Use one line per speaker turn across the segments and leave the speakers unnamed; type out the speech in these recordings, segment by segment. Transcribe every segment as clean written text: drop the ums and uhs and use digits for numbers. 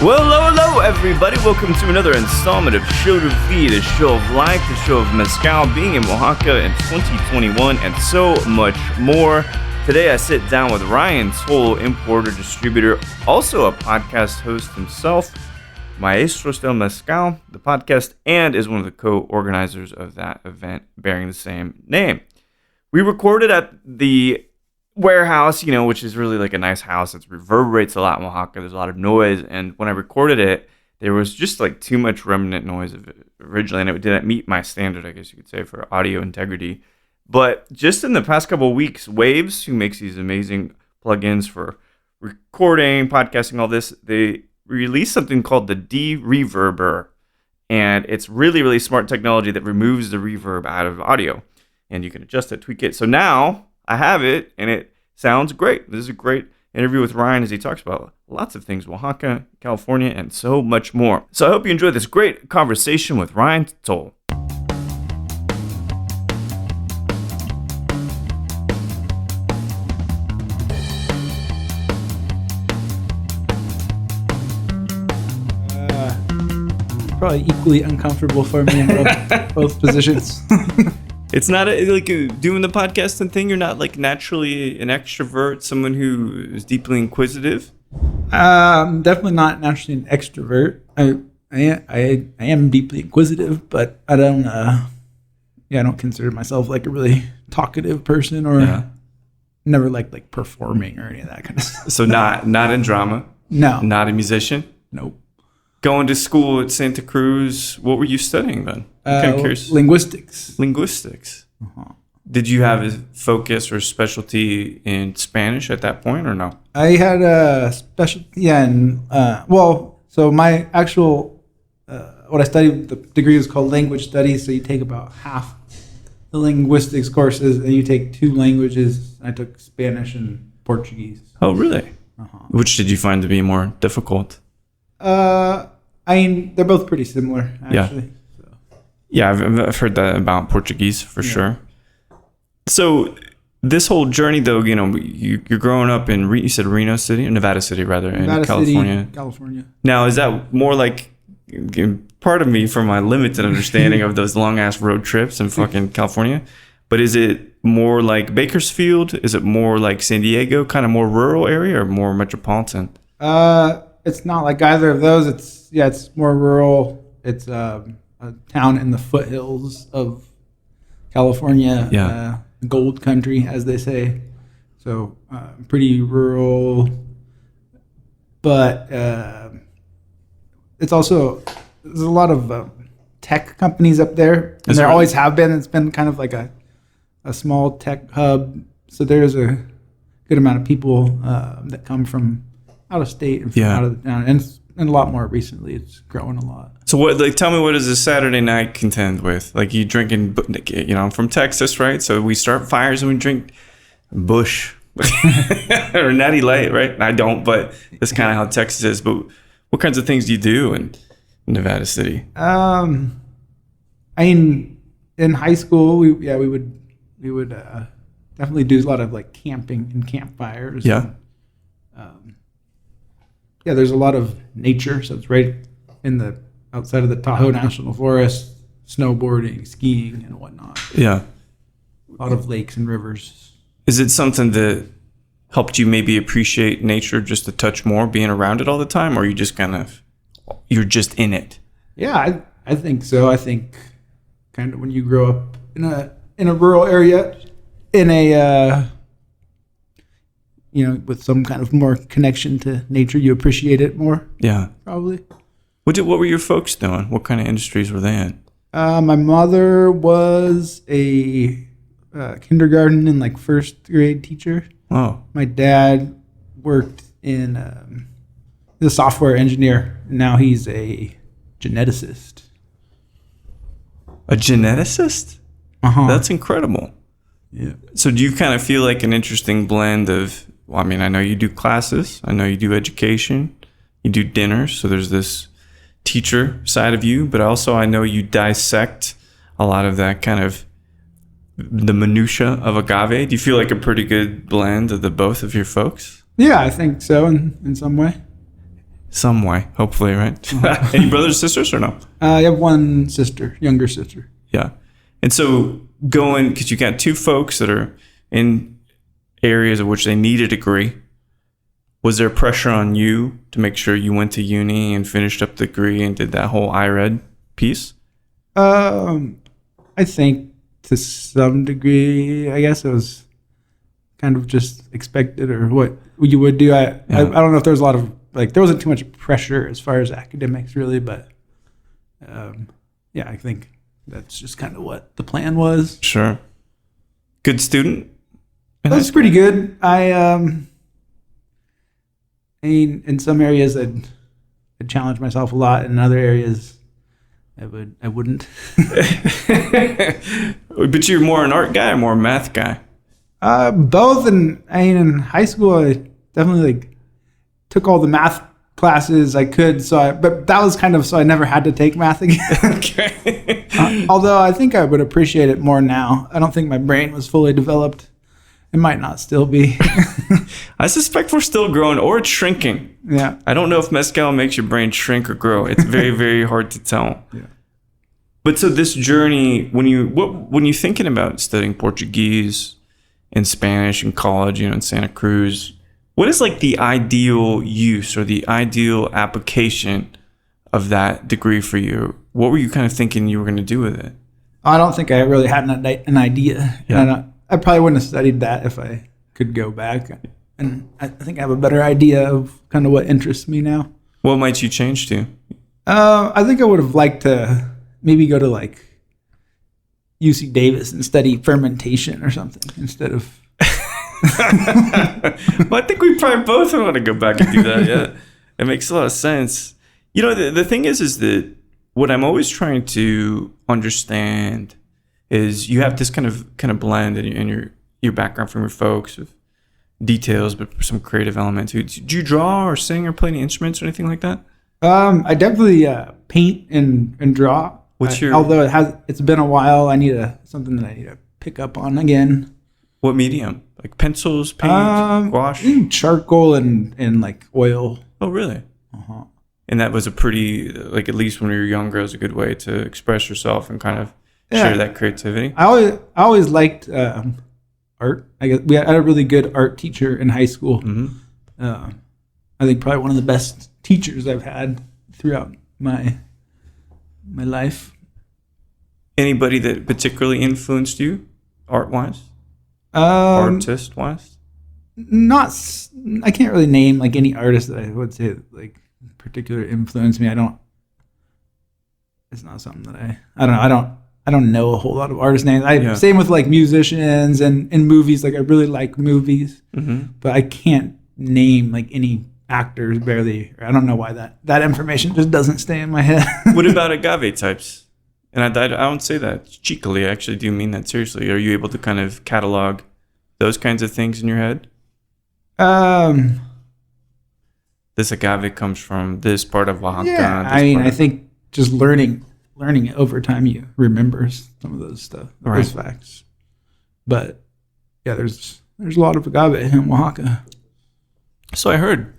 Well, hello, everybody. Welcome to another installment of Show to Feed, a show of life, the show of mezcal, being in Oaxaca in 2021, and so much more. Today, I sit down with Rion Toal, importer, distributor, also a podcast host himself, Maestros Del Mezcal, the podcast, and is one of the co-organizers of that event bearing the same name. We recorded at the warehouse, which is really like a nice house. It reverberates a lot in Oaxaca. There's a lot of noise. And when I recorded it, there was just like too much remnant noise of it originally. And it didn't meet my standard, I guess you could say, for audio integrity. But just in the past couple of weeks, Waves, who makes these amazing plugins for recording, podcasting, all this, they released something called the de-reverber. And it's really, really smart technology that removes the reverb out of audio. And you can adjust it, tweak it. So now I have it, and it sounds great. This is a great interview with Rion as he talks about lots of things, Oaxaca, California, and so much more. So I hope you enjoyed this great conversation with Rion Toal.
Probably equally uncomfortable for me in both positions.
It's not like doing the podcasting thing. You're not like naturally an extrovert, someone who is deeply inquisitive.
I'm definitely not naturally an extrovert. I am deeply inquisitive, but I don't. I don't consider myself like a really talkative person, or never like performing or any of that kind of stuff.
So not in drama.
No.
Not a musician.
Nope.
Going to school at Santa Cruz. What were you studying then? I'm kind of curious.
Linguistics.
Uh-huh. Did you have a focus or specialty in Spanish at that point, or no?
I had a specialty in, so my actual, what I studied, the degree was called language studies. So you take about half the linguistics courses and you take two languages. I took Spanish and Portuguese.
Oh, really? Uh-huh. Which did you find to be more difficult?
They're both pretty similar, actually.
Yeah, I've heard that about Portuguese for sure. So this whole journey, though, you're growing up in, you said Reno City, or Nevada City, rather, in California.
California.
Now, is that more like, part of me from my limited understanding of those long-ass road trips in fucking California, but is it more like Bakersfield? Is it more like San Diego, kind of more rural area, or more metropolitan?
It's not like either of those. It's more rural. It's a town in the foothills of California, gold country, as they say. So pretty rural, but it's also, there's a lot of tech companies up there, and there always have been. It's been kind of like a small tech hub. So there's a good amount of people that come from out of state and from out of the town, and a lot more recently. It's growing a lot. So
tell me, what does a Saturday night contend with? Like, you drinking, I'm from Texas, right? So we start fires and we drink Bush or Natty Light, right? I don't, but that's kind of how Texas is. But what kinds of things do you do in Nevada City?
In high school, we would definitely do a lot of like camping and campfires.
Yeah.
There's a lot of nature, so it's right in the outside of the Tahoe National Forest, snowboarding, skiing, and whatnot.
Yeah.
A lot of lakes and rivers.
Is it something that helped you maybe appreciate nature just a touch more, being around it all the time, or you just you're just in it?
Yeah, I think so. I think kind of when you grow up in a rural area, in a with some kind of more connection to nature, you appreciate it more.
Yeah,
probably.
What were your folks doing? What kind of industries were they in?
My mother was a kindergarten and first grade teacher.
Oh.
My dad worked in the software engineer. Now he's a geneticist.
A geneticist?
Uh-huh.
That's incredible.
Yeah.
So do you kind of feel like an interesting blend of, well, I mean, I know you do classes, I know you do education, you do dinners, so there's this teacher side of you, but also I know you dissect a lot of that kind of the minutia of agave. Do you feel like a pretty good blend of the both of your folks?
Yeah, I think so in some way.
Some way, hopefully, right? Any brothers or sisters or no?
I have one sister, younger sister.
Yeah. And so going, because you got two folks that are in areas of which they need a degree, was there pressure on you to make sure you went to uni and finished up the degree and did that whole IRED piece?
I think to some degree, I guess it was kind of just expected or what you would do. I don't know if there was a lot of, like, there wasn't too much pressure as far as academics really, but yeah, I think that's just kind of what the plan was.
Sure. Good student?
That was pretty good. I mean, in some areas I'd challenge myself a lot. In other areas I wouldn't.
But you're more an art guy or more a math guy?
Both. And I mean, in high school I definitely like took all the math classes I could, but that was kind of so I never had to take math again.
Okay.
Although I think I would appreciate it more now. I don't think my brain was fully developed. It might not still be.
I suspect we're still growing, or it's shrinking.
Yeah.
I don't know if mezcal makes your brain shrink or grow. It's very, very hard to tell.
Yeah.
But so this journey, when you're thinking about studying Portuguese and Spanish in college, in Santa Cruz, what is like the ideal use or the ideal application of that degree for you? What were you kind of thinking you were going to do with it?
I don't think I really had an idea.
Yeah.
I probably wouldn't have studied that if I could go back. And I think I have a better idea of kind of what interests me now.
What might you change to?
I think I would have liked to maybe go to like UC Davis and study fermentation or something instead of.
Well, I think we probably both want to go back and do that. Yeah, it makes a lot of sense. The thing is that what I'm always trying to understand is you have this kind of blend in your background from your folks of details, but some creative elements. Do you draw or sing or play any instruments or anything like that?
I definitely paint and draw. Although it's been a while, I need something that I need to pick up on again.
What medium? Like pencils, paint, gouache?
Charcoal and like oil.
Oh, really?
Uh-huh.
And that was a pretty, like, at least when you were younger, it was a good way to express yourself and kind of share that creativity.
I always liked art. I guess I had a really good art teacher in high school.
Mm-hmm.
I think probably one of the best teachers I've had throughout my life.
Anybody that particularly influenced you, art-wise? Artist-wise?
I can't really name like any artist that I would say like particular influenced me. It's not something that I don't know a whole lot of artist names. Same with like musicians and in movies. Like I really like movies,
mm-hmm.
but I can't name like any actors barely. I don't know why that information just doesn't stay in my head.
What about agave types? And I don't say that cheekily. I actually do mean that seriously. Are you able to kind of catalog those kinds of things in your head? This agave comes from this part of Oaxaca.
Yeah, I think just learning it over time, you remember some of those those facts. But yeah, there's a lot of agave in Oaxaca.
So I heard.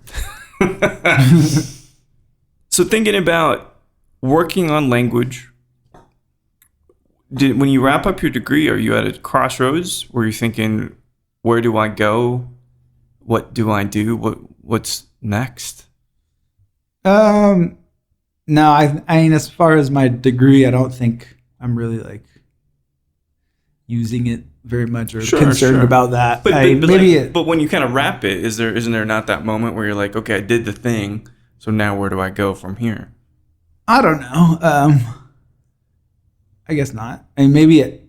So thinking about working on language, when you wrap up your degree, are you at a crossroads where you're thinking, where do I go? What do I do? What's next?
No, I mean, as far as my degree, I don't think I'm really like using it very much or concerned about that.
But when you kind of wrap it, isn't there not that moment where you're like, okay, I did the thing, so now where do I go from here?
I don't know. I guess not. I mean, maybe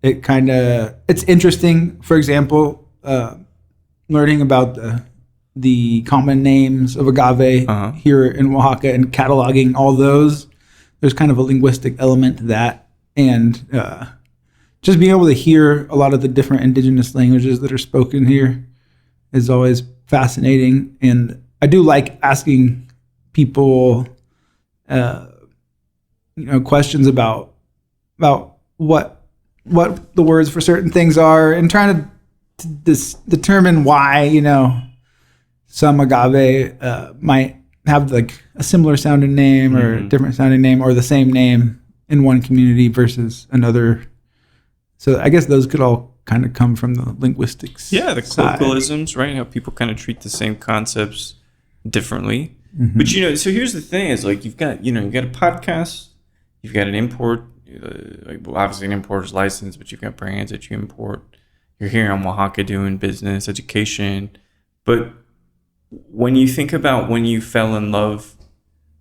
it kind of, it's interesting. For example, learning about the common names of agave here in Oaxaca and cataloging all those. there's kind of a linguistic element to that, and just being able to hear a lot of the different indigenous languages that are spoken here is always fascinating. And I do like asking people, questions about what the words for certain things are, and trying to determine why, some agave might have like a similar sounding name or a different sounding name or the same name in one community versus another. So I guess those could all kind of come from the linguistics.
Yeah, the colloquialisms, right? How people kind of treat the same concepts differently. Mm-hmm. But so here's the thing: is like you've got a podcast, you've got an import, obviously an importer's license, but you've got brands that you import. You're here in Oaxaca doing business, education, but when you think about when you fell in love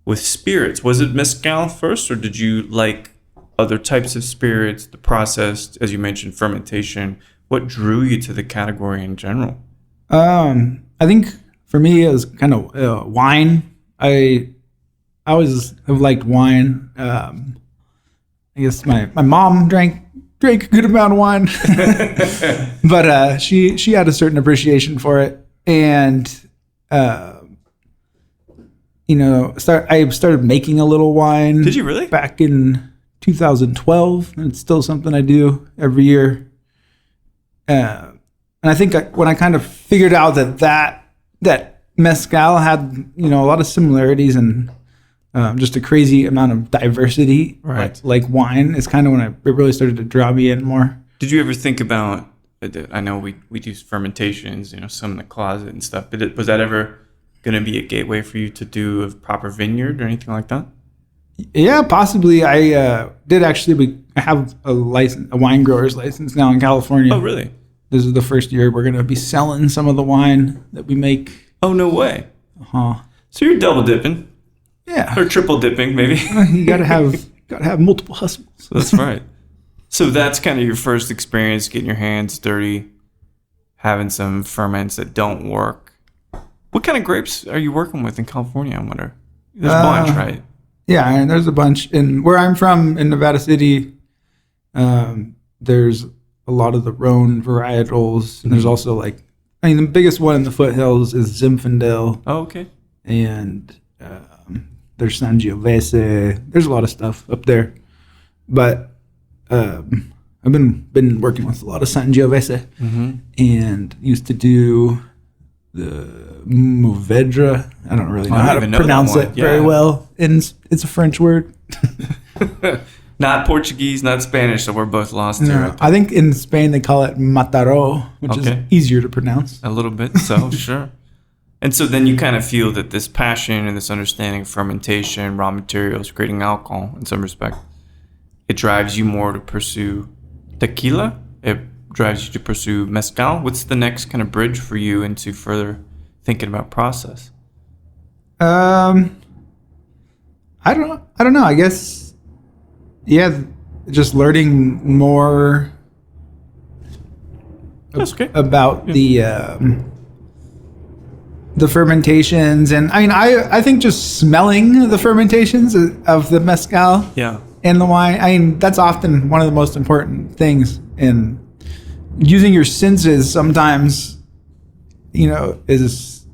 with spirits, was it mezcal first, or did you like other types of spirits, the process, as you mentioned, fermentation? What drew you to the category in general?
I think for me, it was kind of wine. I always have liked wine. I guess my mom drank a good amount of wine, but she had a certain appreciation for it, and I started making a little wine.
Did you really?
Back in 2012, and it's still something I do every year. And I think when I kind of figured out that mezcal had a lot of similarities and just a crazy amount of diversity,
right?
Like wine, is kind of when it really started to draw me in more.
Did you ever think about? I know we do fermentations, some in the closet and stuff. But was that ever going to be a gateway for you to do a proper vineyard or anything like that?
Yeah, possibly. I did actually. I have a wine grower's license now in California.
Oh, really?
This is the first year we're going to be selling some of the wine that we make.
Oh, no way.
Uh-huh.
So you're double dipping.
Yeah.
Or triple dipping, maybe.
You gotta have multiple hustles.
That's right. So that's kind of your first experience getting your hands dirty, having some ferments that don't work. What kind of grapes are you working with in California, I wonder? There's a bunch, right?
Yeah, and there's a bunch. And where I'm from in Nevada City, there's a lot of the Rhone varietals. And there's also the biggest one in the foothills is Zinfandel.
Oh, okay.
And there's Sangiovese. There's a lot of stuff up there. But I've been working with a lot of Sangiovese, and used to do the Mourvedre. I don't really know how to pronounce it very well. And it's a French word.
Not Portuguese, not Spanish, so we're both lost
here.
Right,
I think in Spain they call it Mataro, which is easier to pronounce.
A little bit, so sure. And so then you kind of feel that this passion and this understanding of fermentation, raw materials, creating alcohol in some respect, it drives you more to pursue tequila. It drives you to pursue mezcal. What's the next kind of bridge for you into further thinking about process?
I don't know. I guess, just learning more about the fermentations, and I think just smelling the fermentations of the mezcal.
Yeah.
And the wine, that's often one of the most important things. And using your senses sometimes, is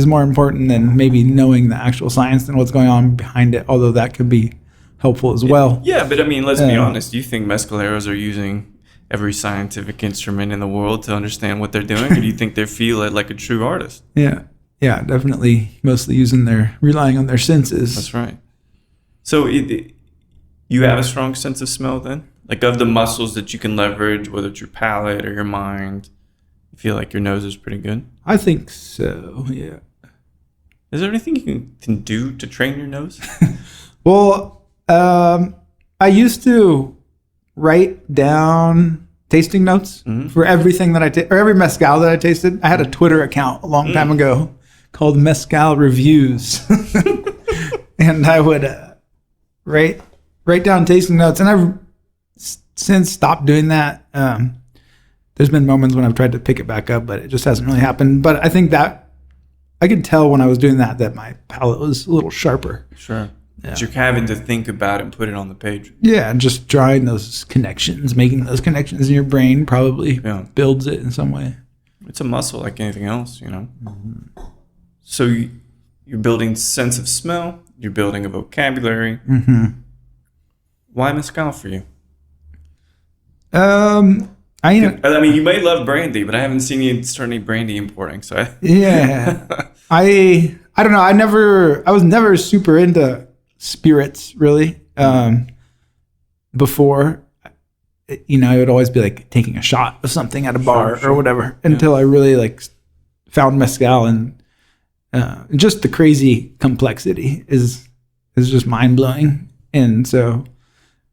more important than maybe knowing the actual science and what's going on behind it, although that could be helpful as well.
Yeah, but let's be honest. Do you think mezcaleros are using every scientific instrument in the world to understand what they're doing? Or do you think they feel it like a true artist?
Yeah, definitely. Mostly relying on their senses.
That's right. So you have a strong sense of smell then? Like of the muscles that you can leverage, whether it's your palate or your mind, you feel like your nose is pretty good?
I think so, yeah.
Is there anything you can do to train your nose?
Well, I used to write down tasting notes for everything that or every mezcal that I tasted. I had a Twitter account a long time ago called Mezcal Reviews. And I would write down tasting notes, and I've since stopped doing that. There's been moments when I've tried to pick it back up, but it just hasn't really happened. But I think that I could tell when I was doing that my palate was a little sharper.
Sure. that you're having to think about and put it on the page.
Yeah, and just drawing those connections, making those connections in your brain probably builds it in some way.
It's a muscle like anything else, you know. Mm-hmm. So you're building sense of smell. You're building a vocabulary.
Mm-hmm.
Why mezcal for you?
I
mean, you may love brandy, but I haven't seen you start any brandy importing. So
I don't know. I was never super into spirits really. Before, you know, I would always be like taking a shot of something at a bar or whatever until I really like found mezcal, and just the crazy complexity is just mind blowing. And so,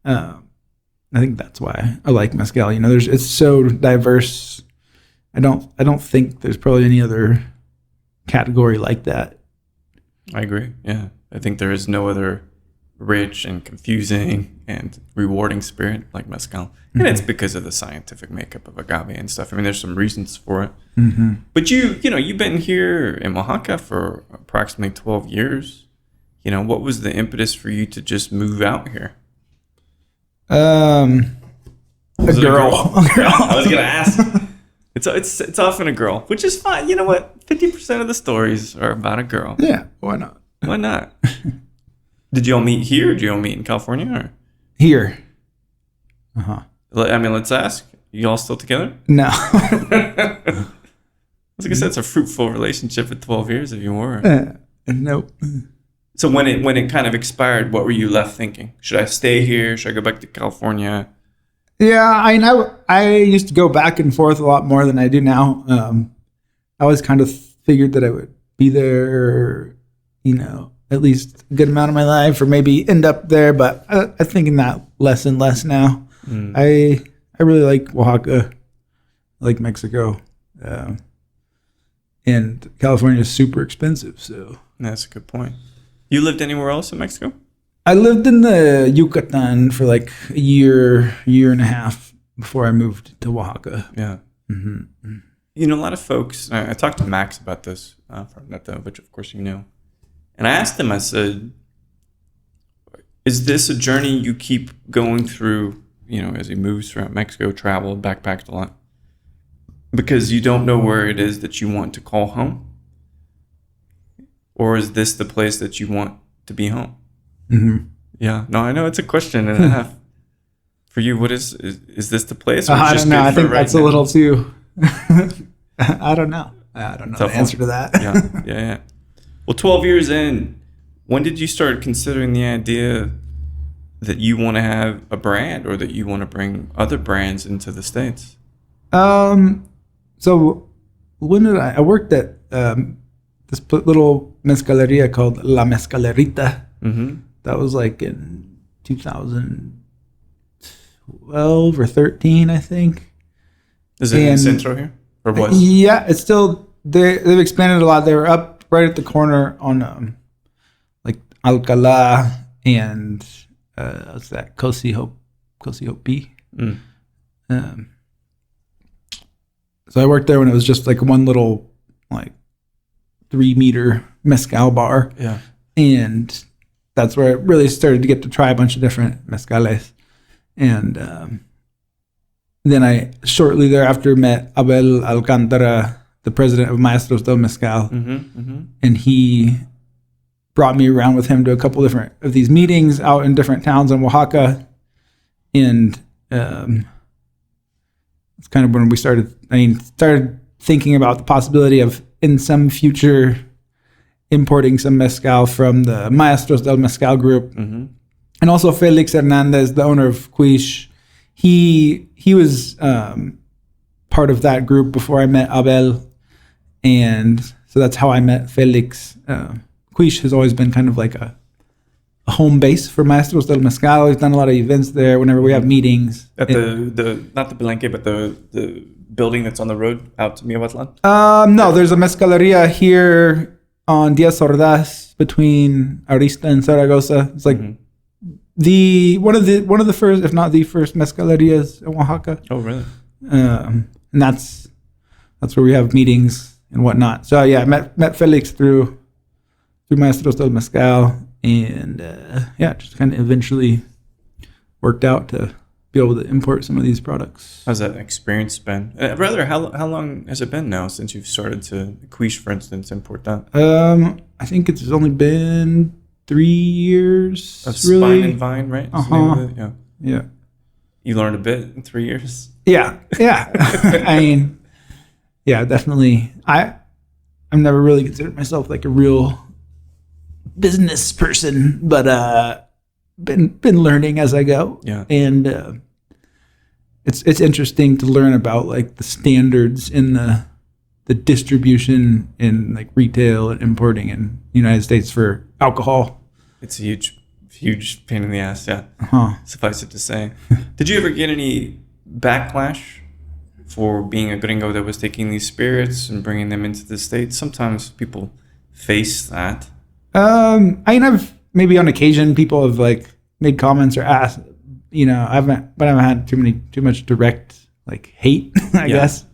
I think that's why I like mezcal. You know, it's so diverse. I don't think there's probably any other category like that.
I agree. Yeah. I think there is no other rich and confusing and rewarding spirit like mezcal. Mm-hmm. And it's because of the scientific makeup of agave and stuff. I mean, there's some reasons for it.
Mm-hmm.
But you know, you've been here in Oaxaca for approximately 12 years. You know, what was the impetus for you to just move out here?
A girl.
I was gonna ask. It's often a girl, which is fine. You know what? 50% of the stories are about a girl.
Yeah, why not?
Why not? Did you all meet here? Or did you all meet in California? Or?
Here.
I mean, let's ask. You all still together?
No.
Like I said, it's a fruitful relationship for 12 years if you were.
Nope.
So when it kind of expired, what were you left thinking? Should I stay here? Should I go back to California?
Yeah, I know. I used to go back and forth a lot more than I do now. I always kind of figured that I would be there, you know, at least a good amount of my life, or maybe end up there. But I'm thinking that less and less now. I really like Oaxaca, I like Mexico, and California is super expensive. So
that's a good point. You lived anywhere else in Mexico?
I lived in the Yucatan for like a year and a half before I moved to Oaxaca.
Yeah.
Mm-hmm.
You know, a lot of folks, I talked to Max about this from Neto, which of course you know. And I asked him, I said, is this a journey you keep going through, you know, as he moves throughout Mexico, traveled, backpacked a lot? Because you don't know where it is that you want to call home? Or is this the place that you want to be home?
Mm-hmm.
Yeah. No, I know it's a question and a half. For you, what is this the place? Or
I don't know. I think that's a little too... I don't know. I don't know the answer to that.
Yeah. Well, 12 years in, when did you start considering the idea that you want to have a brand or that you want to bring other brands into the States?
So when did I worked at this little mezcaleria called La Mezcalerita.
Mm-hmm.
That was like in 2012 or 13, I think.
Is it in Centro here? Or was?
Yeah, it's still, they've expanded a lot. They were up right at the corner on like Alcalá and what's that? Cosi Hope B.
Mm.
So I worked there when it was just like one little like 3-meter mezcal bar.
Yeah.
And that's where I really started to get to try a bunch of different mezcales. And then I shortly thereafter met Abel Alcántara, the president of Maestros Del Mezcal.
Mm-hmm, mm-hmm.
And he brought me around with him to a couple different of these meetings out in different towns in Oaxaca. And it's kind of when we started thinking about the possibility of in some future importing some mezcal from the Maestros del Mezcal group.
Mm-hmm.
And also Felix Hernandez, the owner of Quiche, he was part of that group before I met Abel. And so that's how I met Felix. Quiche has always been kind of like a home base for Maestros del Mezcal. We've done a lot of events there whenever we have meetings.
At the not the Palenque, but the building that's on the road out to Miahuatlan?
No, there's a mezcaleria here on Diaz Ordaz between Arista and Zaragoza. It's like one of the first, if not the first, mezcalerias in Oaxaca.
Oh, really?
And that's where we have meetings and whatnot. So yeah, I met Felix through Maestros del Mezcal, and just kind of eventually worked out to be able to import some of these products.
How's that experience been? Rather, how long has it been now since you've started to quiche, for instance, import that?
I think it's only been 3 years.
Of Spine and Vine, right?
Yeah.
You learned a bit in 3 years?
Yeah. I mean, yeah, definitely. I've never really considered myself like a real business person, but been learning as I go.
Yeah.
And it's interesting to learn about like the standards in the distribution in like retail and importing in the United States for alcohol.
It's a huge pain in the ass, yeah. Suffice it to say. Did you ever get any backlash for being a gringo that was taking these spirits and bringing them into the States? Sometimes people face that.
I mean, I've maybe on occasion people have like made comments or asked, I haven't had too much direct like hate, I guess.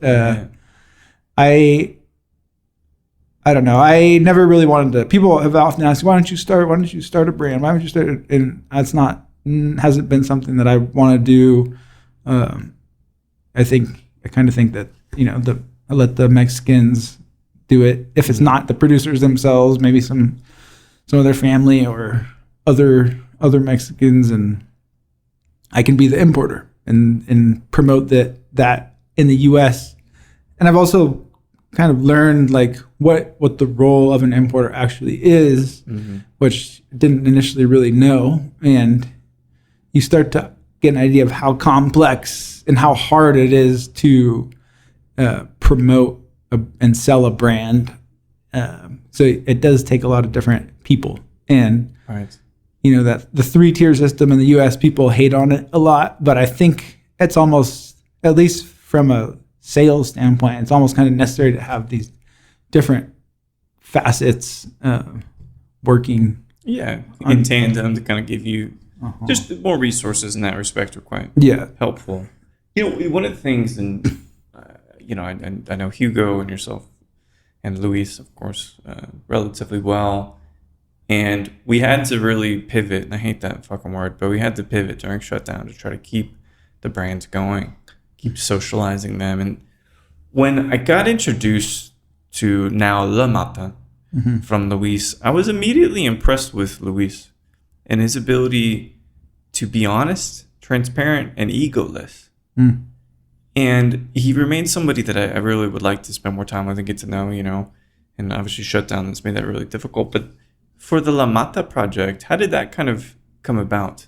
I don't know. I never really wanted to. People have often asked, why don't you start a brand? Why don't you start? And that's hasn't been something that I want to do. I kind of think that, I let the Mexicans do it. If it's not the producers themselves, maybe some of their family or other Mexicans, and I can be the importer and promote that in the U.S. And I've also kind of learned like what the role of an importer actually is, which I didn't initially really know. And you start to get an idea of how complex and how hard it is to promote and sell a brand. So it does take a lot of different people. And, that the 3-tier system in the U.S., people hate on it a lot. But I think it's almost, at least from a sales standpoint, it's almost kind of necessary to have these different facets working.
Yeah, in tandem to kind of give you just more resources in that respect are quite helpful. One of the things, and I know Hugo and yourself and Luis, of course, relatively well. And we had to really pivot, and I hate that fucking word, but we had to pivot during shutdown to try to keep the brands going, keep socializing them. And when I got introduced to now La Mata from Luis, I was immediately impressed with Luis and his ability to be honest, transparent, and egoless. And he remains somebody that I really would like to spend more time with and get to know, and obviously shutdown has made that really difficult. But for the La Mata project, how did that kind of come about?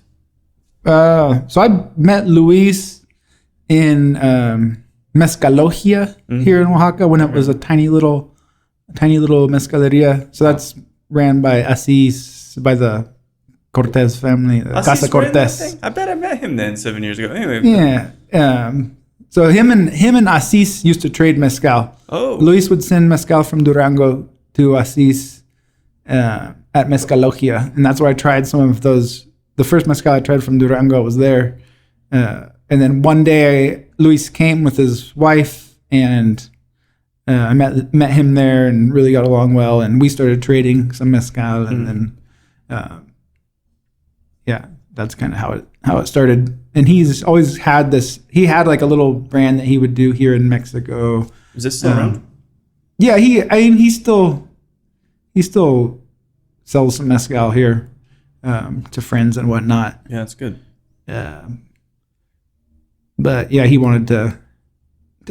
So I met Luis in Mezcalogia here in Oaxaca when it was a tiny little mezcaleria. So that's ran by Asís, by the Cortez family, Casa Cortez.
I bet I met him then 7 years ago. Anyway.
Yeah. So him and Asís used to trade mezcal.
Oh.
Luis would send mezcal from Durango to Asís at Mezcalogia, and that's where I tried some of those. The first mezcal I tried from Durango was there. And then one day Luis came with his wife, and I met him there and really got along well, and we started trading some mezcal, and then that's kind of how it started. And he's always had this. He had like a little brand that he would do here in Mexico.
Is this still around?
Yeah, he still sells some mezcal here to friends and whatnot.
Yeah, that's good.
But yeah, he wanted to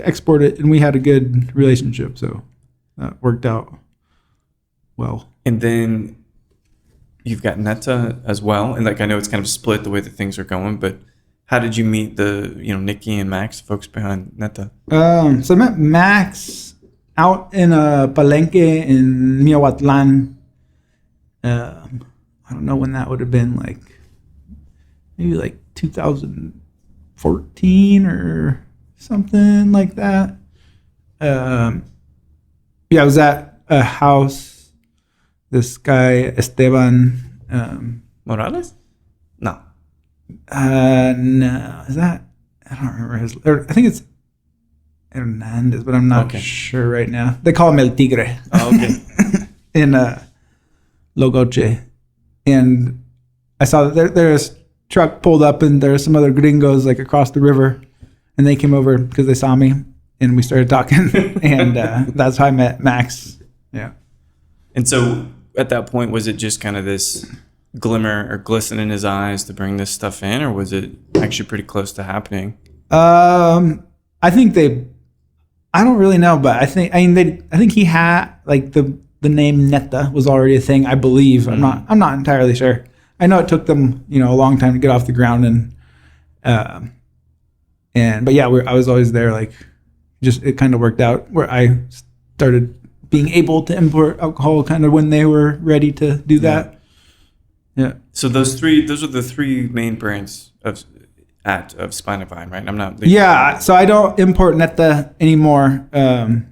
export it, and we had a good relationship, so that worked out well.
And then you've got Neta as well, and like I know it's kind of split the way that things are going, but how did you meet the Nikki and Max, folks behind Neta?
So I met Max out in a palenque in Miahuatlan. I don't know when that would have been, like maybe like 2014 or something like that. I was at a house. This guy Esteban
Morales? No.
No. Is that? I don't remember his. Or I think it's Hernandez, but I'm not sure right now. They call him El Tigre.
Oh, okay.
In Logoche. and I saw that there's truck pulled up and there were some other gringos like across the river, and they came over because they saw me and we started talking, and that's how I met Max. Yeah.
And so at that point, was it just kind of this glimmer or glisten in his eyes to bring this stuff in, or was it actually pretty close to happening?
I think I don't really know, but I think he had like the name Netta was already a thing, I believe.
Mm-hmm.
I'm not entirely sure. I know it took them, a long time to get off the ground, but yeah, I was always there. Like, just it kind of worked out where I started being able to import alcohol kind of when they were ready to do that. Yeah.
So those are the three main brands of Spine and Vine, right? I'm not.
Yeah. So I don't import Neta anymore. So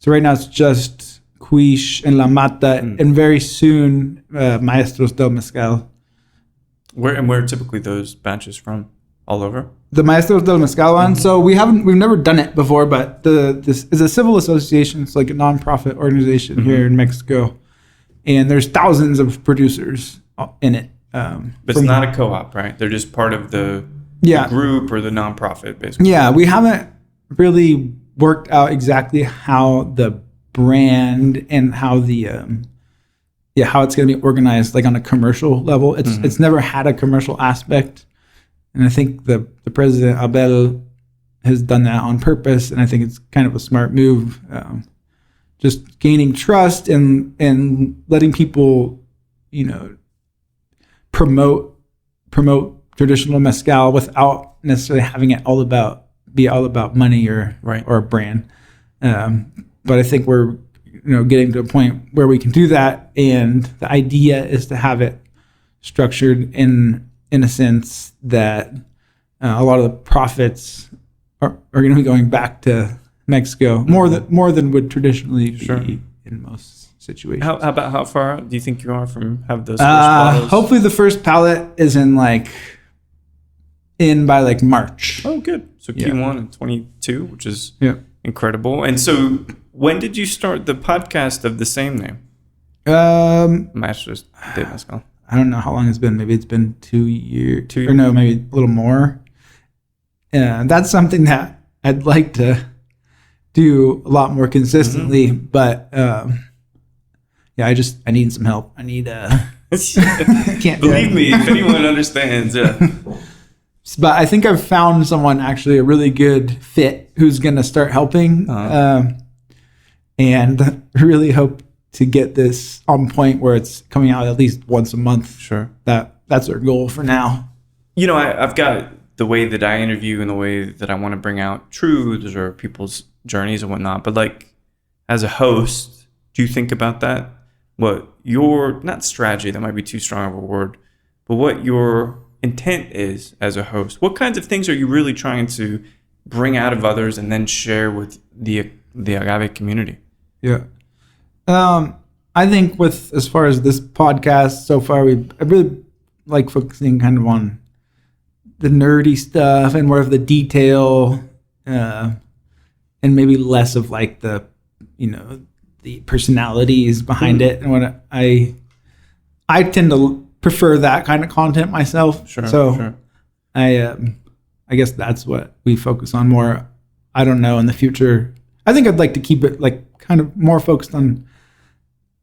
right now it's just Quiche and La Mata, and very soon Maestros Del Mezcal.
Where typically those batches from? All over?
The Maestros Del Mezcal one. So we've never done it before, but this is a civil association. It's like a nonprofit organization here in Mexico, and there's thousands of producers in it.
But it's not a co-op, right? They're just part of the group or the nonprofit, basically.
Yeah, we haven't really worked out exactly how the brand and how the how it's going to be organized, like on a commercial level. It's never had a commercial aspect. And I think the president, Abel, has done that on purpose. And I think it's kind of a smart move, just gaining trust and letting people, promote traditional mezcal without necessarily having it be all about money or a brand. But I think we're, getting to a point where we can do that. And the idea is to have it structured in a sense that a lot of the profits are going to be going back to Mexico more than would traditionally be in most situations.
How far out do you think you are from have those first bottles?
Hopefully the first pallet is by March.
Oh, good. So Q1 in 22, which is incredible. And so when did you start the podcast of the same name? Maestros Del Mezcal.
I don't know how long it's been. Maybe it's been 2 years. Or no, maybe a little more. That's something that I'd like to do a lot more consistently. But I need some help. I need can't
believe me, if anyone understands.
But I think I've found someone actually a really good fit who's going to start helping, and really hope to get this on point where it's coming out at least once a month.
Sure.
That's our goal for now.
I've got the way that I interview and the way that I want to bring out truths or people's journeys and whatnot. But like, as a host, do you think about that? What your, not strategy, that might be too strong of a word, but what your intent is as a host? What kinds of things are you really trying to bring out of others and then share with the agave community?
Yeah. I think as far as this podcast so far, I really like focusing kind of on the nerdy stuff and more of the detail, and maybe less of like the personalities behind it. And what I tend to prefer that kind of content myself. Sure. I guess that's what we focus on more. I don't know in the future. I think I'd like to keep it like kind of more focused on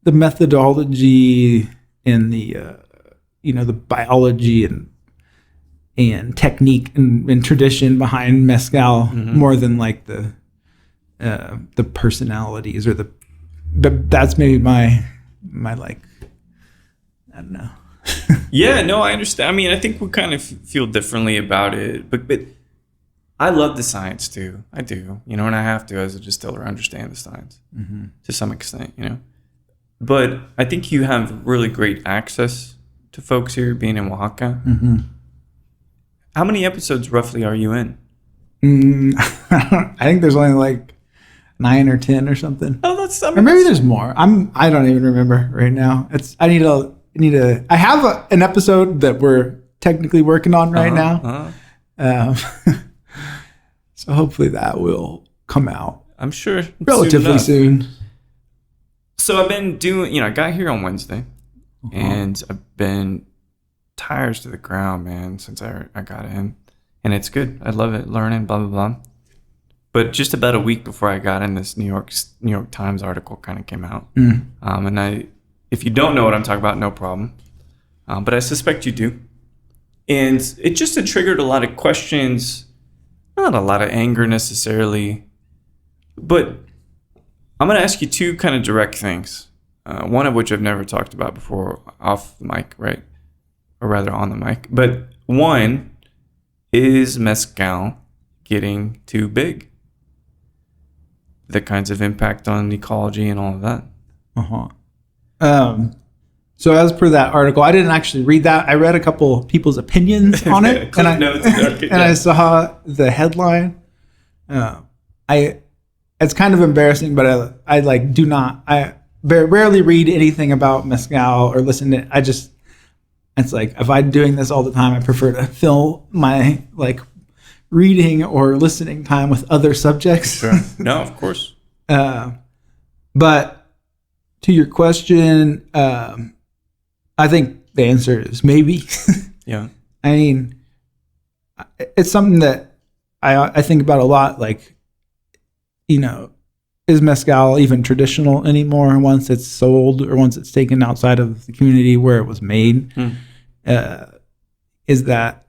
the methodology and the the biology and technique and tradition behind mezcal more than like the personalities but that's maybe my like, I don't know.
Yeah, no, I understand. I mean, I think we kind of feel differently about it, but I love the science too. I do, and I have to, as a distiller, understand the science to some extent, But I think you have really great access to folks here, being in Oaxaca. How many episodes roughly are you in?
I think there's only like 9 or 10 or something.
Oh,
or maybe there's more. I don't even remember right now. I have an episode that we're technically working on right now. So hopefully that will come out.
I'm sure
relatively soon.
So I've been doing, I got here on Wednesday. and I've been tires to the ground, man, since I got in, and it's good. I love it, learning, blah blah blah. But just about a week before I got in, this New York Times article kind of came out, and if you don't know what I'm talking about, no problem, but I suspect you do, and it just triggered a lot of questions, not a lot of anger necessarily, but I'm going to ask you two kind of direct things, one of which I've never talked about before off the mic, right? Or rather on the mic. But one, is mezcal getting too big? The kinds of impact on ecology and all of that.
So as per that article, I didn't actually read that. I read a couple people's opinions on it, and I saw the headline. It's kind of embarrassing, but I like do not. I rarely read anything about mezcal or listen to it. It's like, if I'm doing this all the time, I prefer to fill my like reading or listening time with other subjects.
Sure. No, of course.
But to your question, I think the answer is maybe.
Yeah.
I mean, it's something that I think about a lot. Like, is mezcal even traditional anymore once it's sold or once it's taken outside of the community where it was made? Is that,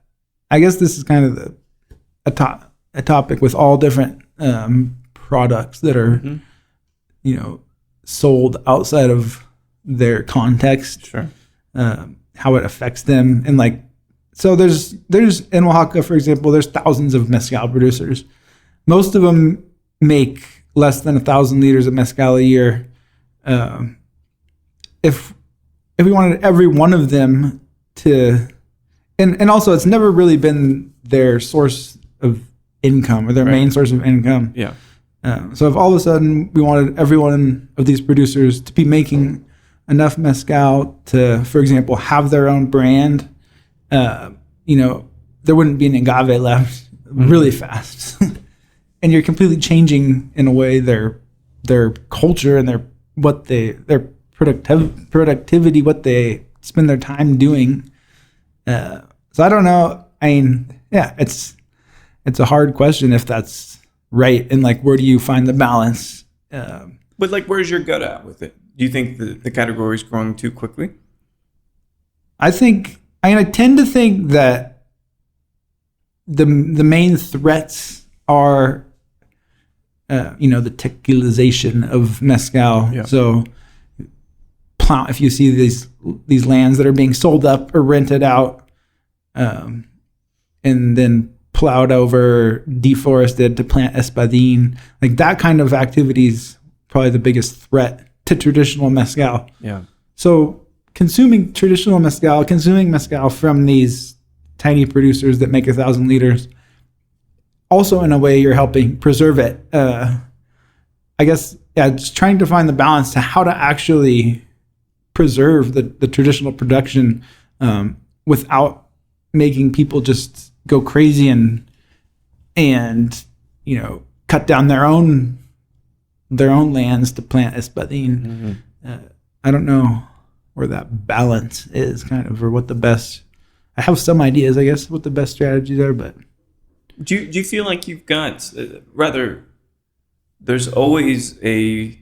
I guess this is kind of a topic with all different products that are, sold outside of their context.
Sure.
How it affects them. And like, so there's in Oaxaca, for example, there's thousands of mezcal producers. Most of them make less than 1,000 liters of mezcal a year. If we wanted every one of them to, and also it's never really been their source of income or their main source of income.
Yeah.
So if all of a sudden we wanted every one of these producers to be making enough mezcal to, for example, have their own brand, there wouldn't be an agave left really fast. And you're completely changing in a way their culture and their productivity, what they spend their time doing. So I don't know. I mean, yeah, it's a hard question if that's right, and like, where do you find the balance?
But like, where's your gut at with it? Do you think the category is growing too quickly?
I tend to think that the main threats are, the tequilization of mezcal.
Yeah.
So, if you see these lands that are being sold up or rented out, and then plowed over, deforested to plant espadín, like that kind of activity is probably the biggest threat to traditional mezcal.
Yeah.
So consuming mezcal from these tiny producers that make 1,000 liters, also in a way you're helping preserve it. I guess, just trying to find the balance to how to actually preserve the traditional production without making people just go crazy and cut down their own lands to plant espadín. I don't know where that balance is, kind of, or what the best. I have some ideas, I guess, what the best strategies are, but
do you feel like you've got rather? There's always a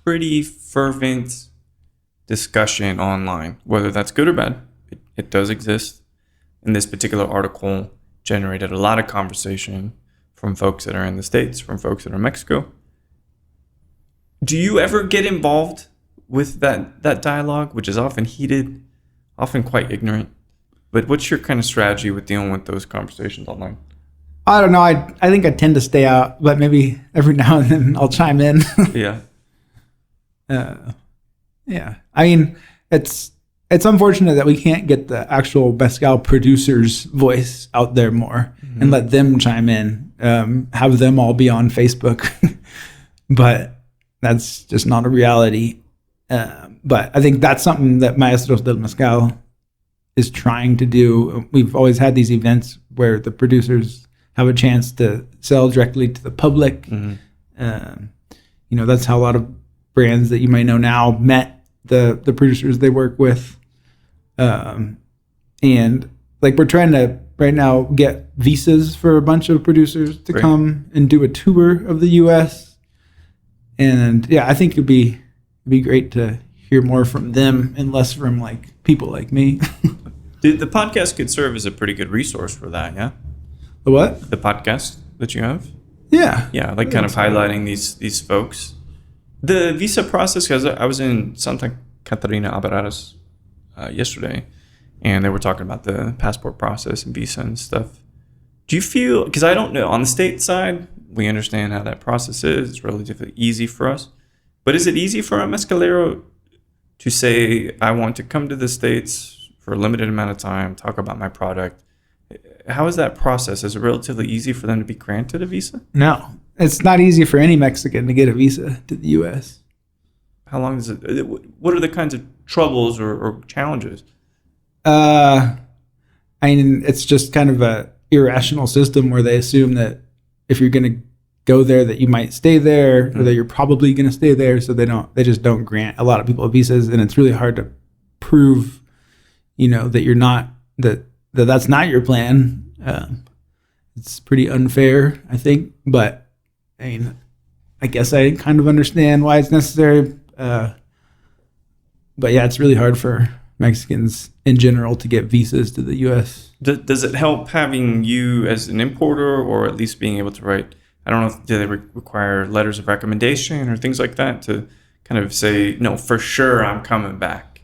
pretty fervent discussion online, whether that's good or bad. It does exist. And this particular article generated a lot of conversation from folks that are in the States, from folks that are in Mexico. Do you ever get involved with that dialogue, which is often heated, often quite ignorant? But what's your kind of strategy with dealing with those conversations online?
I don't know. I think I tend to stay out, but maybe every now and then I'll chime in.
Yeah.
Yeah. I mean, it's unfortunate that we can't get the actual mezcal producer's voice out there more and let them chime in, have them all be on Facebook. But that's just not a reality. But I think that's something that Maestros Del Mezcal is trying to do. We've always had these events where the producers have a chance to sell directly to the public. That's how a lot of brands that you might know now met the producers they work with, and like we're trying to right now get visas for a bunch of producers to come and do a tour of the U.S. And yeah, I think it'd be great to hear more from them and less from like people like me.
The podcast could serve as a pretty good resource for that, yeah?
The what?
The podcast that you have?
Yeah.
Yeah, like kind of highlighting these folks. The visa process, because I was in Santa Catarina, Abaradas yesterday, and they were talking about the passport process and visa and stuff. Do you feel, because I don't know, on the state side, we understand how that process is. It's relatively easy for us. But is it easy for a mezcalero to say, I want to come to the States for a limited amount of time, talk about my product? How is that process? Is it relatively easy for them to be granted a visa?
No, it's not easy for any Mexican to get a visa to the U.S.
How long is it? What are the kinds of troubles or challenges?
I mean, it's just kind of a irrational system where they assume that if you're going to go there, that you might stay there, or that you're probably going to stay there. So they just don't grant a lot of people visas, and it's really hard to prove, that you're not that's not your plan. It's pretty unfair, I think. But I mean, I guess I kind of understand why it's necessary. But yeah, it's really hard for Mexicans in general to get visas to the U.S.
Does it help having you as an importer, or at least being able to write, I don't know, do they require letters of recommendation or things like that to kind of say, no, for sure I'm coming back?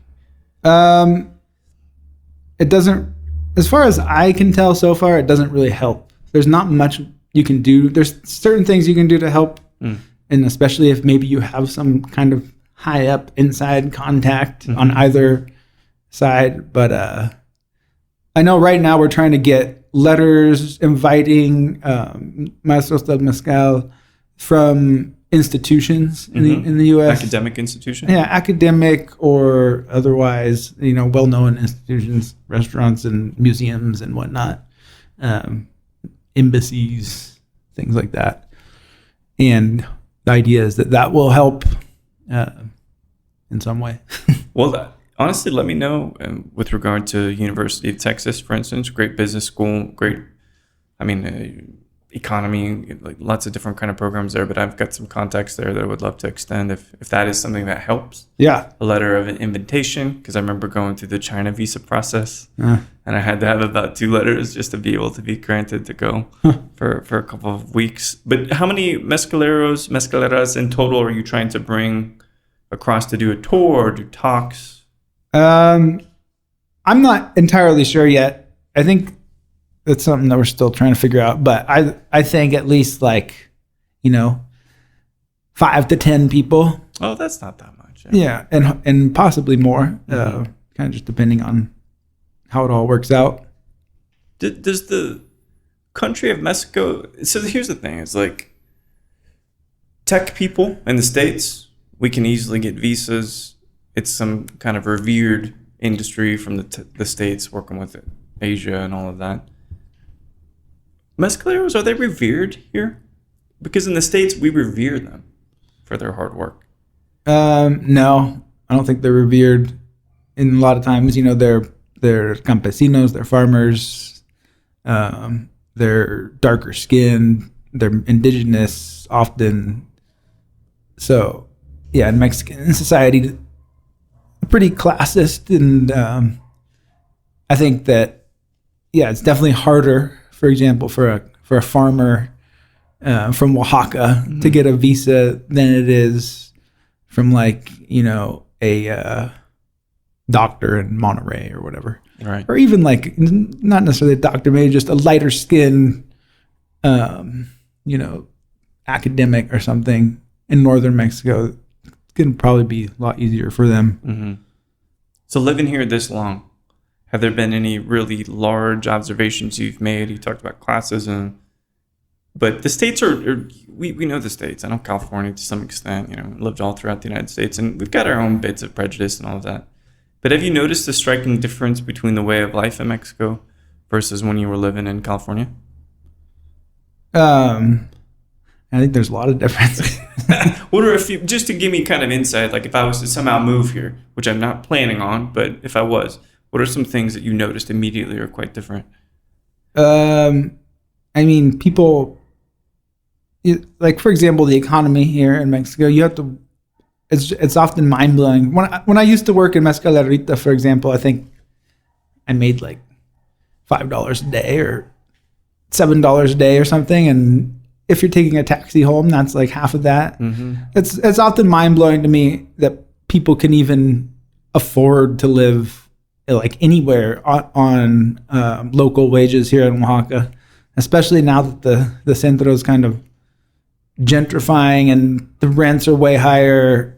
It doesn't, as far as I can tell so far, it doesn't really help. There's not much you can do. There's certain things you can do to help, and especially if maybe you have some kind of high up inside contact on either side. But I know right now we're trying to get letters inviting Maestros Del Mezcal from institutions in the U.S.
Academic institutions?
Yeah, academic or otherwise, well-known institutions, restaurants and museums and whatnot, embassies, things like that. And the idea is that will help in some way.
Well, honestly, let me know with regard to University of Texas, for instance, great business school, great, economy, like lots of different kind of programs there, but I've got some contacts there that I would love to extend if that is something that helps.
Yeah.
A letter of an invitation, because I remember going through the China visa process, and I had to have about 2 letters just to be able to be granted to go for a couple of weeks. But how many mezcaleras in total are you trying to bring across to do a tour or do talks?
I'm not entirely sure yet. I think that's something that we're still trying to figure out. But I think at least 5 to 10 people.
Oh, that's not that much.
Yeah, and possibly more. Kind of just depending on how it all works out.
Does the country of Mexico? So here's the thing: it's like tech people in the States, we can easily get visas. It's some kind of revered industry from the States, working with Asia and all of that. Mezcaleros, are they revered here? Because in the States, we revere them for their hard work.
No, I don't think they're revered. In a lot of times, they're campesinos, they're farmers, they're darker skinned, they're indigenous often. So, yeah, in Mexican society, pretty classist, and I think that, yeah, it's definitely harder, for example, for a farmer from Oaxaca to get a visa than it is from a doctor in Monterey or whatever.
Right.
Or even not necessarily a doctor, maybe just a lighter skin, academic or something in northern Mexico. It's going to probably be a lot easier for them.
Mm-hmm. So living here this long, have there been any really large observations you've made? You talked about classes, but the States we know the States. I know California to some extent, lived all throughout the United States, and we've got our own bits of prejudice and all of that. But have you noticed the striking difference between the way of life in Mexico versus when you were living in California?
I I think there's a lot of differences.
What are a few, just to give me kind of insight, like if I was to somehow move here, which I'm not planning on, but if I was, what are some things that you noticed immediately are quite different?
I mean, people, like, for example, the economy here in Mexico, you have to, it's often mind blowing. When I used to work in Mezcalerita, for example, I think I made like $5 a day or $7 a day or something. And if you're taking a taxi home, that's like half of that. Mm-hmm. It's often mind blowing to me that people can even afford to live like anywhere on local wages here in Oaxaca, especially now that the centro is kind of gentrifying and the rents are way higher,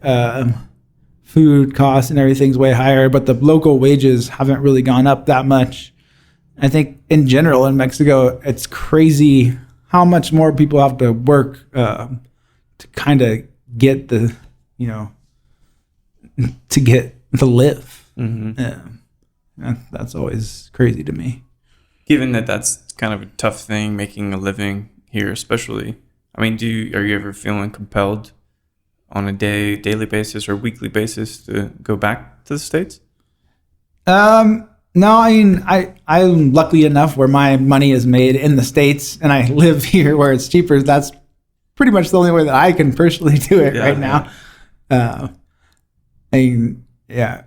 food costs and everything's way higher, but the local wages haven't really gone up that much. I think in general in Mexico, it's crazy how much more people have to work to kind of get to live. Mm-hmm. That's always crazy to me.
Given that that's kind of a tough thing, making a living here, especially. I mean, are you ever feeling compelled on a daily basis or weekly basis to go back to the States? No, I mean, I'm lucky enough where my money is made in the States and I live here where it's cheaper. That's pretty much the only way that I can personally do it now. I mean, yeah,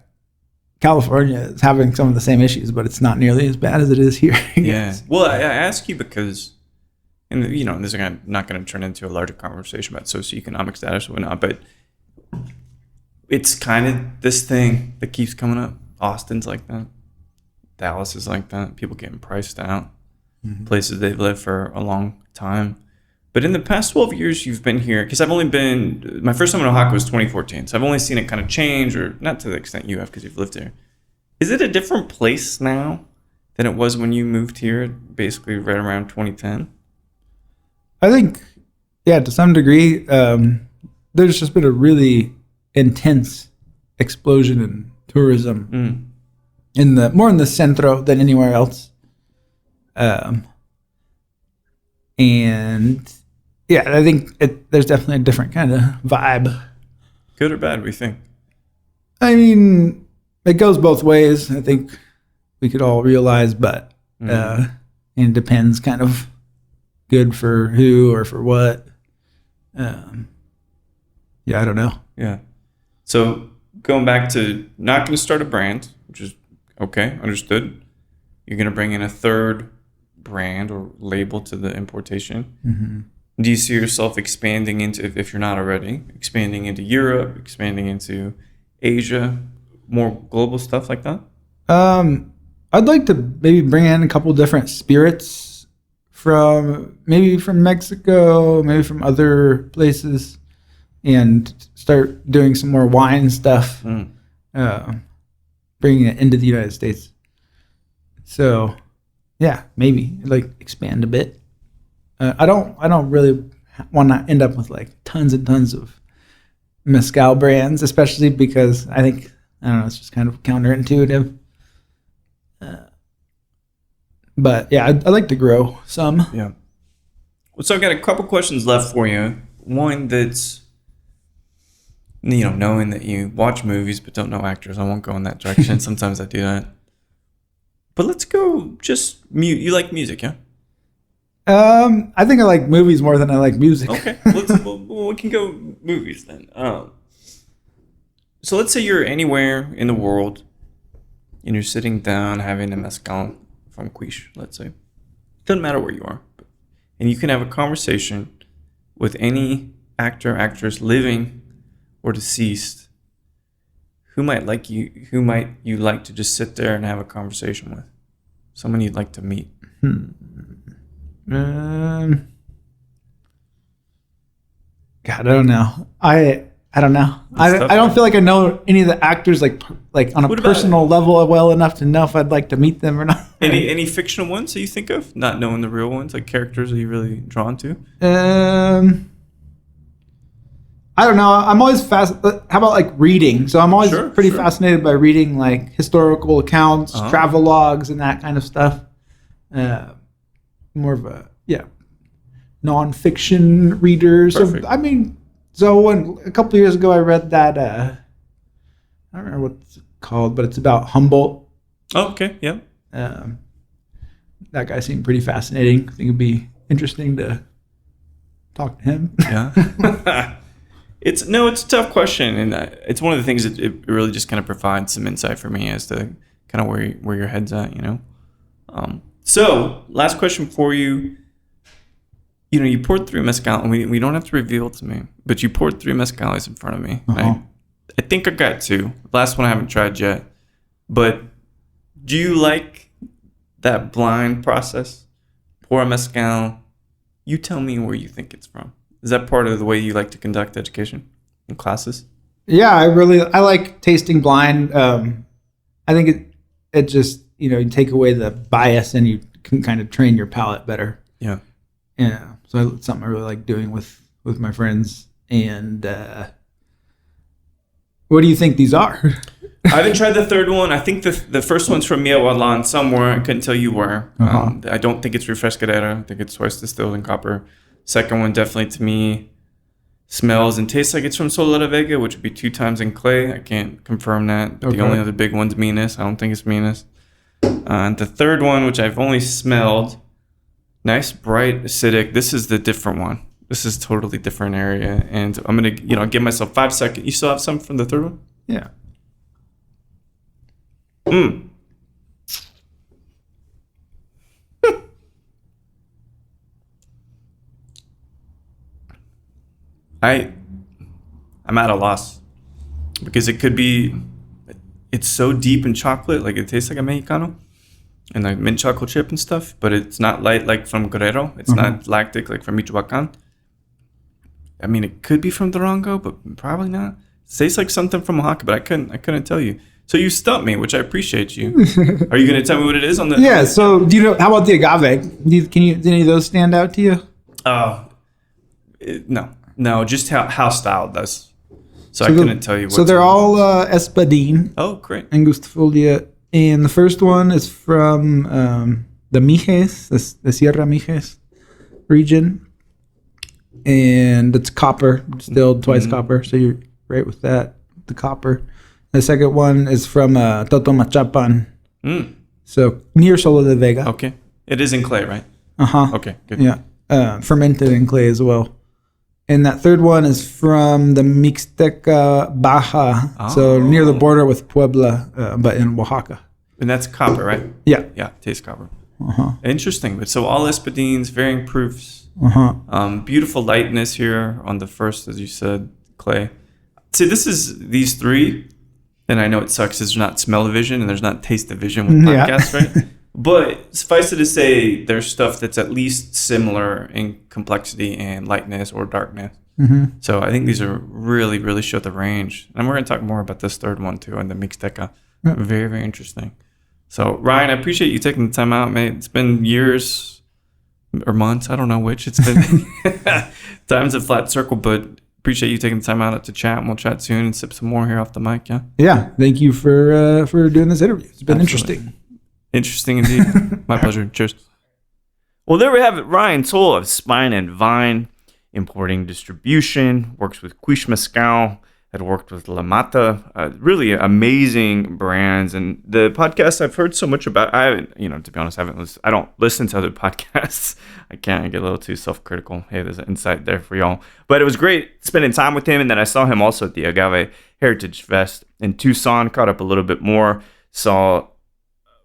California is having some of the same issues, but it's not nearly as bad as it is here.
Yeah. Well, I ask you because, and this is not going to turn into a larger conversation about socioeconomic status or whatnot, but it's kind of this thing that keeps coming up. Austin's like that. Dallas is like that. People getting priced out. Mm-hmm. Places they've lived for a long time. But in the past 12 years you've been here, because I've only been, my first time in Oaxaca was 2014, so I've only seen it kind of change, or not to the extent you have because you've lived here. Is it a different place now than it was when you moved here, basically right around 2010?
I think, yeah, to some degree, there's just been a really intense explosion in tourism more in the centro than anywhere else. And yeah, I think there's definitely a different kind of vibe.
Good or bad, what do you think?
I mean, it goes both ways. I think we could all realize, but it depends kind of good for who or for what. Yeah, I don't know.
Yeah. So going back to not going to start a brand, which is okay, understood. You're going to bring in a third brand or label to the importation. Mm-hmm. Do you see yourself expanding into, if you're not already, expanding into Europe, expanding into Asia, more global stuff like that?
I'd like to maybe bring in a couple different spirits from Mexico, maybe from other places, and start doing some more wine stuff, bringing it into the United States. So, yeah, maybe like expand a bit. I don't really want to end up with like tons and tons of mezcal brands, especially because I think, I don't know, it's just kind of counterintuitive. But yeah, I'd like to grow some.
Yeah. Well, so I've got a couple questions left for you. One that's, knowing that you watch movies but don't know actors. I won't go in that direction. Sometimes I do that. But let's go just you like music, yeah?
I think I like movies more than I like music.
Okay, we can go movies then. So let's say you're anywhere in the world and you're sitting down having a mezcal from Quiche, let's say. Doesn't matter where you are. And you can have a conversation with any actor, actress, living or deceased. Who might you like to just sit there and have a conversation with? Someone you'd like to meet.
God, I don't know. I don't know. I don't feel like I know any of the actors like on a personal level well enough to know if I'd like to meet them or not.
Any fictional ones that you think of, not knowing the real ones, like characters that you're really drawn to?
I don't know. I'm always how about like reading? So I'm always pretty fascinated by reading like historical accounts, travel logs, and that kind of stuff. More of a nonfiction readers.
Perfect.
A couple of years ago, I read that. I don't remember what it's called, but it's about Humboldt.
Oh, okay. Yeah.
That guy seemed pretty fascinating. I think it'd be interesting to talk to him.
Yeah. It's a tough question, and it's one of the things that it really just kind of provides some insight for me as to kind of where your head's at, you know. So last question for you. You know, you poured 3 mezcal, and we don't have to reveal it to me, but you poured 3 mezcales in front of me.
Uh-huh.
I think I got 2. The last one I haven't tried yet. But do you like that blind process? Pour a mezcal. You tell me where you think it's from. Is that part of the way you like to conduct education in classes?
Yeah, I like tasting blind. I think it just, you take away the bias and you can kind of train your palate better.
Yeah.
Yeah. So it's something I really like doing with my friends. And what do you think these are?
I haven't tried the third one. I think the first one's from Miahuatlan somewhere. I couldn't tell you where.
Uh-huh.
I don't think it's Refrescadera. I think it's twice distilled in copper. Second one definitely to me smells and tastes like it's from Sola de Vega, which would be 2 times in clay. I can't confirm that. But
Okay.
the only other big one's Minas. I don't think it's Minas. And the third one, which I've only smelled, nice, bright, acidic. This is the different one. This is totally different area. And I'm going to, give myself 5 seconds. You still have some from the third one?
Yeah.
I'm at a loss because it could be, it's so deep in chocolate, like it tastes like a Mexicano and like mint chocolate chip and stuff, but it's not light like from Guerrero. It's not lactic like from Michoacan. I mean, it could be from Durango, but probably not. It tastes like something from Oaxaca, but I couldn't tell you. So you stumped me, which I appreciate you. Are you going to tell me what it is on the?
Yeah. So how about the agave? Did any of those stand out to you?
No, just how styled does. So I couldn't tell you what.
So they're all Espadín.
Oh, great.
Angustifolia. And the first one is from the Mijes, the Sierra Mijes region. And it's copper, distilled twice copper. So you're right with that, the copper. The second one is from Totomachapan. So near Sola de Vega.
Okay. It is in clay, right?
Uh-huh.
Okay, good.
Yeah. Fermented in clay as well. And that third one is from the Mixteca Baja, so near the border with Puebla, but in Oaxaca.
And that's copper, right?
Yeah.
Yeah, tastes copper.
Uh-huh.
Interesting. But so all espadines, varying proofs.
Uh-huh.
Beautiful lightness here on the first, as you said, clay. See, these 3, and I know it sucks, there's not smell-o-vision and there's not taste-o-vision with podcasts, right? But suffice it to say, there's stuff that's at least similar in complexity and lightness or darkness. So I think these are really, really show the range. And we're going to talk more about this third one too, and the Mixteca. Very, very interesting. So Ryan, I appreciate you taking the time out, mate. It's been years or months. I don't know which. It's been time's a flat circle, but appreciate you taking the time out to chat. And we'll chat soon and sip some more here off the mic. Yeah.
Yeah. Thank you for doing this interview. It's been interesting.
Interesting indeed. My pleasure. Cheers.
Well, there we have it. Rion Toal of Spine and Vine, importing distribution, works with Quiche Mezcal, had worked with La Mata, really amazing brands. And the podcast I've heard so much about, to be honest, I don't listen to other podcasts. I get a little too self-critical. Hey, there's an insight there for y'all. But it was great spending time with him. And then I saw him also at the Agave Heritage Fest in Tucson, caught up a little bit more, saw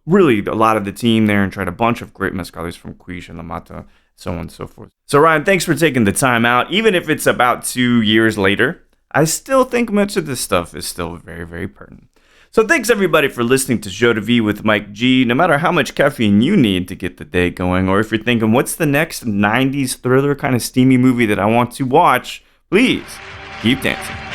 really a lot of the team there and tried a bunch of great mezcales from Quiche and La Mata, so on and so forth. So Ryan, thanks for taking the time out. Even if it's about 2 years later, I still think much of this stuff is still very, very pertinent. So thanks everybody for listening to Joe V with Mike G. No matter how much caffeine you need to get the day going, or if you're thinking, what's the next 90s thriller kind of steamy movie that I want to watch, please keep dancing.